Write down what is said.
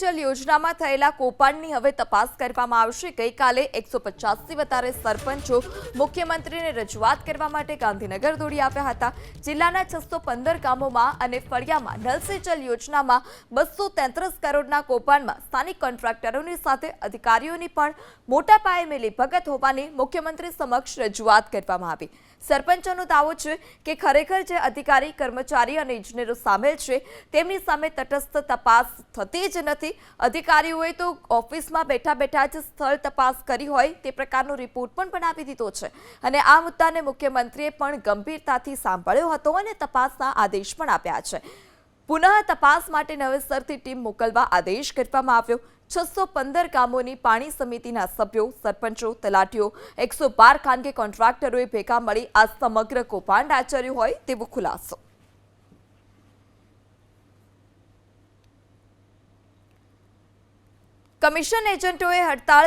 જલ યોજનામાં થયેલા કૌભાંડની હવે તપાસ કરવામાં આવશે। ગઈકાલે 150થી વધારે સરપંચો મુખ્યમંત્રીને રજૂઆત કરવા માટે ગાંધીનગર દોડી આવ્યા હતા। જિલ્લાના 615 ગામોમાં અને ફળિયામાં નલ સે જલ યોજનામાં 233 કરોડના કૌભાંડમાં સ્થાનિક કોન્ટ્રાક્ટરોની સાથે અધિકારીઓની પણ મોટા પાયે મિલીભગત હોવાની મુખ્યમંત્રી સમક્ષ રજૂઆત કરવામાં આવી। સરપંચોનો દાવો છે કે ખરેખર જે અધિકારી, કર્મચારી અને ઇજનેરો સામેલ છે તેમની સામે તટસ્થ તપાસ થતી જ નથી। અધિકારીઓએ તો ઓફિસમાં બેઠા બેઠા જ સ્થળ તપાસ કરી હોય તે પ્રકારનો રિપોર્ટ પણ બનાવી દીધો છે અને આ મુદ્દાને મુખ્યમંત્રીએ પણ ગંભીરતાથી સાંભળ્યો હતો અને તપાસના આદેશ પણ આપ્યા છે। પુનઃ તપાસ માટે નવેસરથી ટીમ મોકલવા આદેશ કરવામાં આવ્યો। 615 ગામોની પાણી સમિતિના સભ્યો, સરપંચો, તલાટીઓ, 112 ખાનગી કોન્ટ્રાક્ટરોએ ભેગા મળી આ સમગ્ર કૌભાંડ આચર્યું હોય તેવો ખુલાસો। કમિશન એજન્ટોએ હડતાળ